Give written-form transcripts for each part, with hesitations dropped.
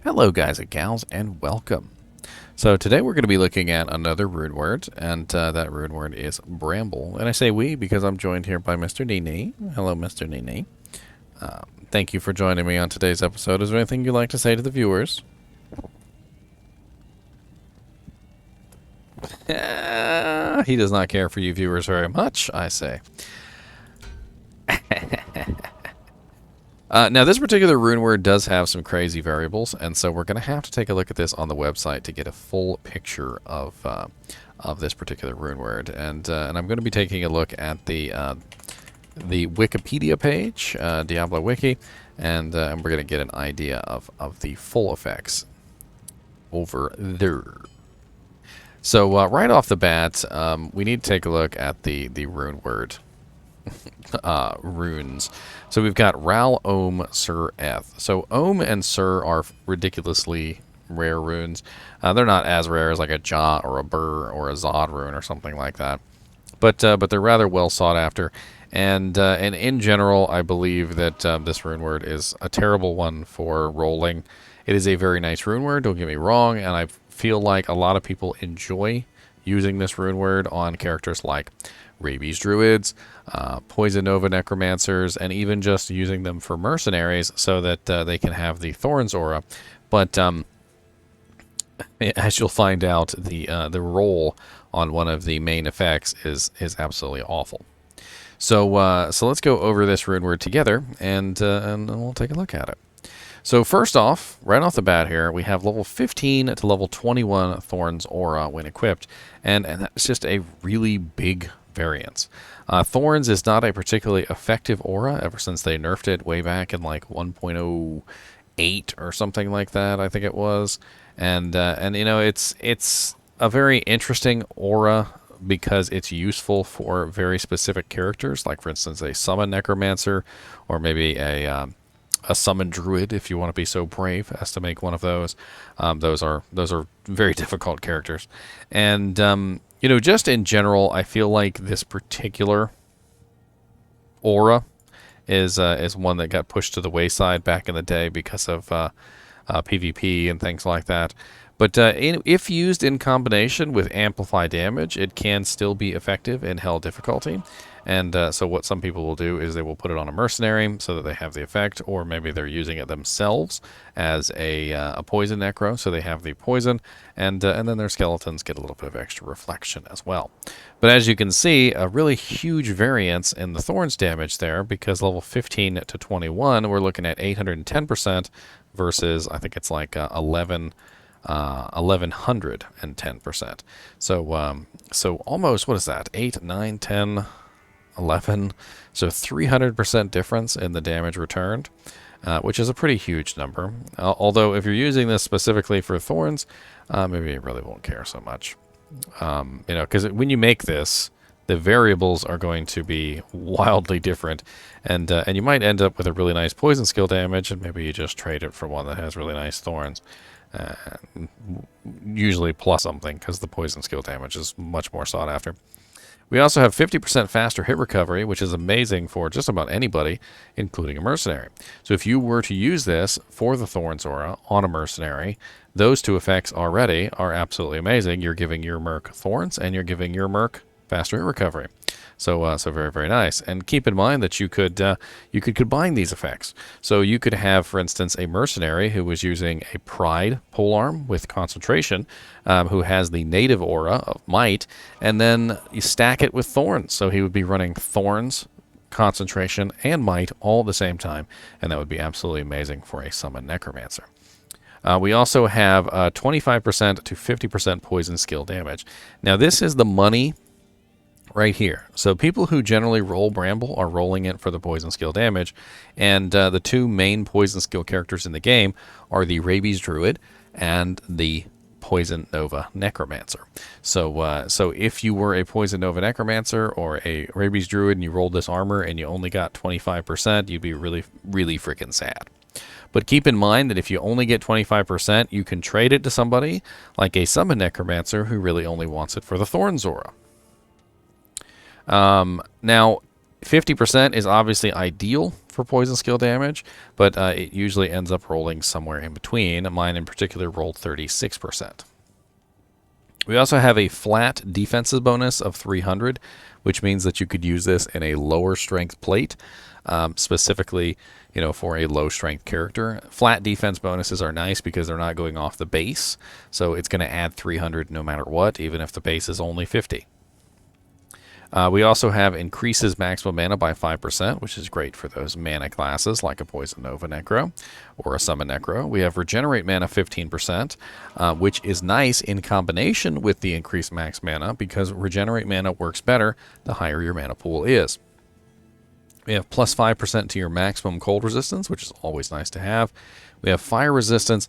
Hello guys and gals, and welcome. So today we're going to be looking at another rune word, and that rune word is Bramble. And I say we because I'm joined here by Mr. NiNi. Hello, Mr. NiNi. Thank you for joining me on today's episode. Is there anything you'd like to say to the viewers? He does not care for you viewers very much, I say. Now, this particular rune word does have some crazy variables, and so we're going to have to take a look at this on the website to get a full picture of this particular rune word. And I'm going to be taking a look at the Wikipedia page, Diablo Wiki, and we're going to get an idea of the full effects over there. So right off the bat, we need to take a look at the rune word. Runes. So we've got RalOhmSurEth. So Ohm and Sur are ridiculously rare runes. They're not as rare as like a Ja or a Bur or a Zod rune or something like that, but they're rather well sought after. And in general, I believe that this rune word is a terrible one for rolling. It is a very nice rune word, don't get me wrong, and I feel like a lot of people enjoy using this rune word on characters like Rabies Druids, Poison Nova Necromancers, and even just using them for mercenaries so that they can have the Thorns aura. But as you'll find out, the roll on one of the main effects is absolutely awful. So let's go over this rune word together, and we'll take a look at it. So first off, right off the bat here, we have level 15 to level 21 Thorns aura when equipped, and that's just a really big variance. Thorns is not a particularly effective aura ever since they nerfed it way back in like 1.08 or something like that, I think it was. And you know, it's a very interesting aura because it's useful for very specific characters, like for instance a summon necromancer, or maybe a summon druid, if you want to be so brave as to make one of those. Those are very difficult characters, and you know, just in general, I feel like this particular aura is one that got pushed to the wayside back in the day because of PvP and things like that. But if used in combination with Amplify Damage, it can still be effective in Hell difficulty. And so what some people will do is they will put it on a mercenary so that they have the effect, or maybe they're using it themselves as a poison necro, so they have the poison, and then their skeletons get a little bit of extra reflection as well. But as you can see, a really huge variance in the Thorns damage there, because level 15 to 21, we're looking at 810% versus, I think it's like 1110%. So almost, what is that? 8, 9, 10, 11. So 300% difference in the damage returned, which is a pretty huge number. Although if you're using this specifically for Thorns, maybe you really won't care so much. You know, because when you make this, the variables are going to be wildly different, and you might end up with a really nice poison skill damage, and maybe you just trade it for one that has really nice Thorns. Usually plus something, because the poison skill damage is much more sought after. We also have 50% faster hit recovery, which is amazing for just about anybody, including a mercenary. So if you were to use this for the Thorns aura on a mercenary, those two effects already are absolutely amazing. You're giving your merc Thorns, and you're giving your merc faster hit recovery. So very, very nice. And keep in mind that you could combine these effects. So you could have, for instance, a mercenary who was using a Pride polearm with concentration, who has the native aura of Might, and then you stack it with Thorns. So he would be running Thorns, concentration, and Might all at the same time, and that would be absolutely amazing for a summon necromancer. We also have 25% to 50% poison skill damage. Now this is the money right here. So people who generally roll Bramble are rolling it for the poison skill damage, and the two main poison skill characters in the game are the Rabies Druid and the Poison Nova Necromancer. So if you were a Poison Nova Necromancer or a Rabies Druid and you rolled this armor and you only got 25%, you'd be really, really freaking sad. But keep in mind that if you only get 25%, you can trade it to somebody like a Summon Necromancer who really only wants it for the Thorns aura. Now, 50% is obviously ideal for poison skill damage, but it usually ends up rolling somewhere in between. Mine in particular rolled 36%. We also have a flat defenses bonus of 300, which means that you could use this in a lower strength plate, specifically, for a low strength character. Flat defense bonuses are nice because they're not going off the base, so it's going to add 300 no matter what, even if the base is only 50. We also have increases maximum mana by 5%, which is great for those mana classes like a Poison Nova Necro or a Summon Necro. We have regenerate mana 15%, which is nice in combination with the increased max mana because regenerate mana works better the higher your mana pool is. We have plus 5% to your maximum cold resistance, which is always nice to have. We have fire resistance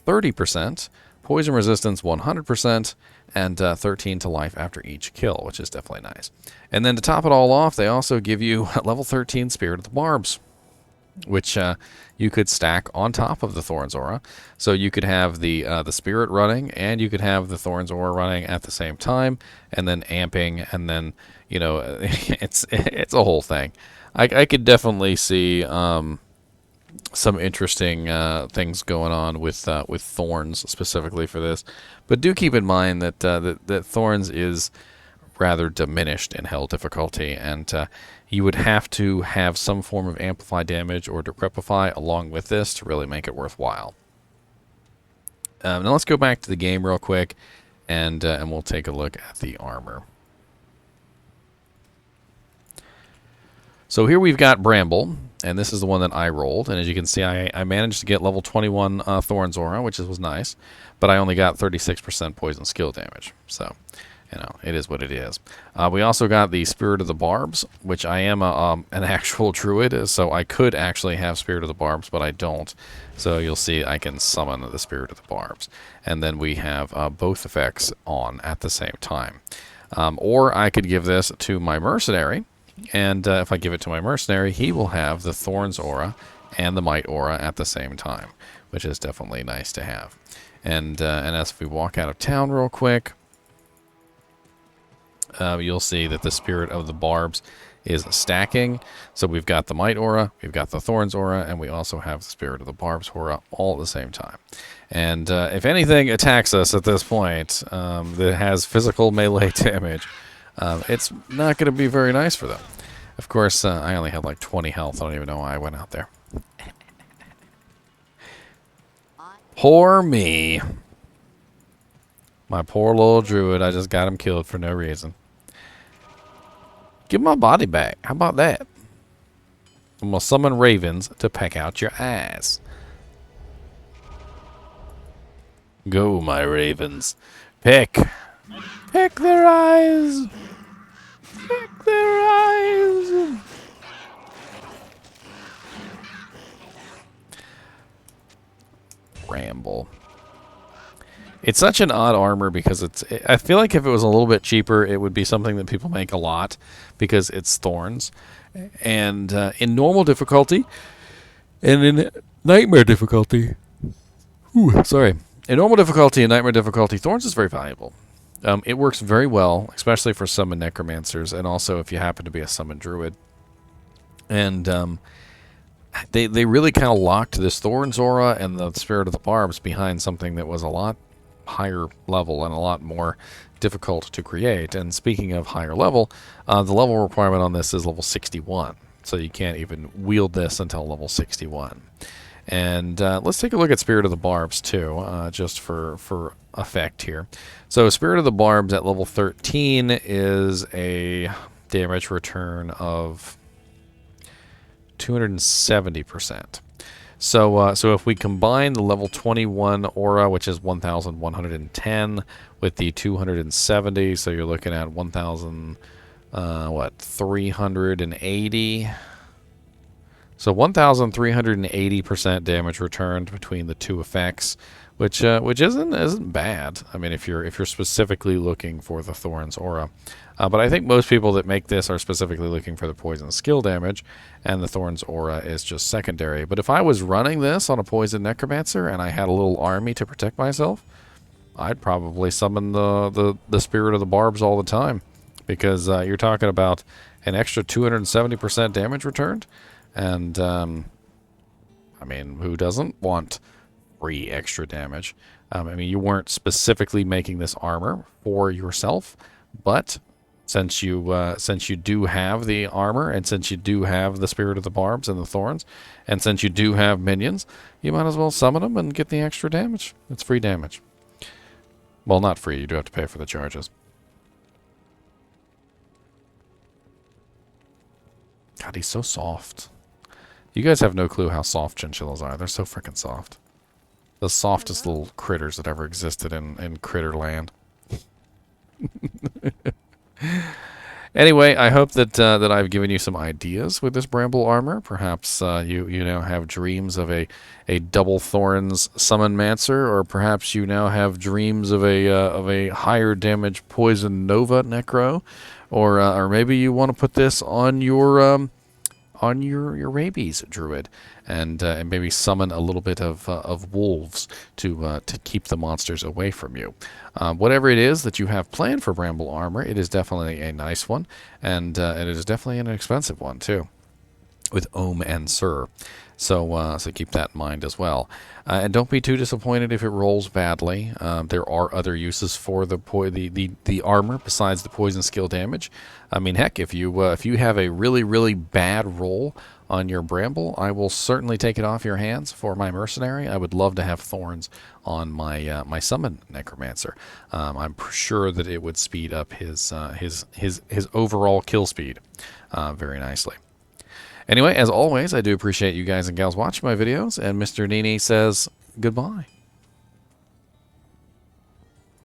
30%, poison resistance 100%, and 13 to life after each kill, which is definitely nice. And then to top it all off, they also give you level 13 Spirit of the Barbs, which you could stack on top of the Thorns Aura. So you could have the Spirit running, and you could have the Thorns Aura running at the same time, and then amping, and then, it's a whole thing. I could definitely see some interesting things going on with Thorns specifically for this, but do keep in mind that that Thorns is rather diminished in hell difficulty, and you would have to have some form of amplify damage or decrepify along with this to really make it worthwhile. Now let's go back to the game real quick, and we'll take a look at the armor. So here we've got Bramble, and this is the one that I rolled. And as you can see, I managed to get level 21 Thorns Aura, which was nice, but I only got 36% poison skill damage. So, it is what it is. We also got the Spirit of the Barbs, which I am an actual druid, so I could actually have Spirit of the Barbs, but I don't. So you'll see I can summon the Spirit of the Barbs. And then we have both effects on at the same time. Or I could give this to my mercenary. And if I give it to my mercenary, he will have the Thorns Aura and the Might Aura at the same time, which is definitely nice to have. And as we walk out of town real quick, you'll see that the Spirit of the Barbs is stacking. So we've got the Might Aura, we've got the Thorns Aura, and we also have the Spirit of the Barbs Aura all at the same time. And if anything attacks us at this point that has physical melee damage, it's not going to be very nice for them. Of course, I only had like 20 health. I don't even know why I went out there. Poor me. My poor little druid. I just got him killed for no reason. Give my body back. How about that? I'm going to summon ravens to peck out your eyes. Go, my ravens. Peck. Peck their eyes. Peck their eyes. Bramble. It's such an odd armor because I feel like if it was a little bit cheaper, it would be something that people make a lot because it's Thorns. And in normal difficulty and in nightmare difficulty, in normal difficulty and nightmare difficulty, Thorns is very valuable. It works very well, especially for summon necromancers, and also if you happen to be a summon druid. And they really kind of locked this Thorns Aura and the Spirit of the Barbs behind something that was a lot higher level and a lot more difficult to create. And speaking of higher level, the level requirement on this is level 61. So you can't even wield this until level 61. And let's take a look at Spirit of the Barbs too, just for effect here. So Spirit of the Barbs at level 13 is a damage return of 270%. So if we combine the level 21 aura, which is 1,110, with the 270, so you're looking at 380. So 1,380% damage returned between the two effects, which isn't bad. I mean, if you're specifically looking for the Thorns Aura, but I think most people that make this are specifically looking for the poison skill damage, and the Thorns Aura is just secondary. But if I was running this on a poison necromancer and I had a little army to protect myself, I'd probably summon the Spirit of the Barbs all the time, because you're talking about an extra 270% damage returned. And, I mean, who doesn't want free extra damage? I mean, you weren't specifically making this armor for yourself, but since you do have the armor, and since you do have the Spirit of the Barbs and the Thorns, and since you do have minions, you might as well summon them and get the extra damage. It's free damage. Well, not free. You do have to pay for the charges. God, he's so soft. You guys have no clue how soft chinchillas are. They're so freaking soft. The softest little critters that ever existed in critter land. Anyway, I hope that that I've given you some ideas with this Bramble armor. Perhaps you now have dreams of a double Thorns summon mancer, or perhaps you now have dreams of a higher damage poison nova necro, or maybe you want to put this on your rabies druid, and maybe summon a little bit of wolves to keep the monsters away from you. Whatever it is that you have planned for Bramble armor, it is definitely a nice one, and it is definitely an expensive one too, with Ohm and Sir. So keep that in mind as well. And don't be too disappointed if it rolls badly. There are other uses for the armor besides the poison skill damage. I mean, heck, if you have a really bad roll on your Bramble, I will certainly take it off your hands for my mercenary. I would love to have Thorns on my my summon necromancer. I'm sure that it would speed up his overall kill speed very nicely. Anyway, as always, I do appreciate you guys and gals watching my videos, and Mr. NiNi says goodbye.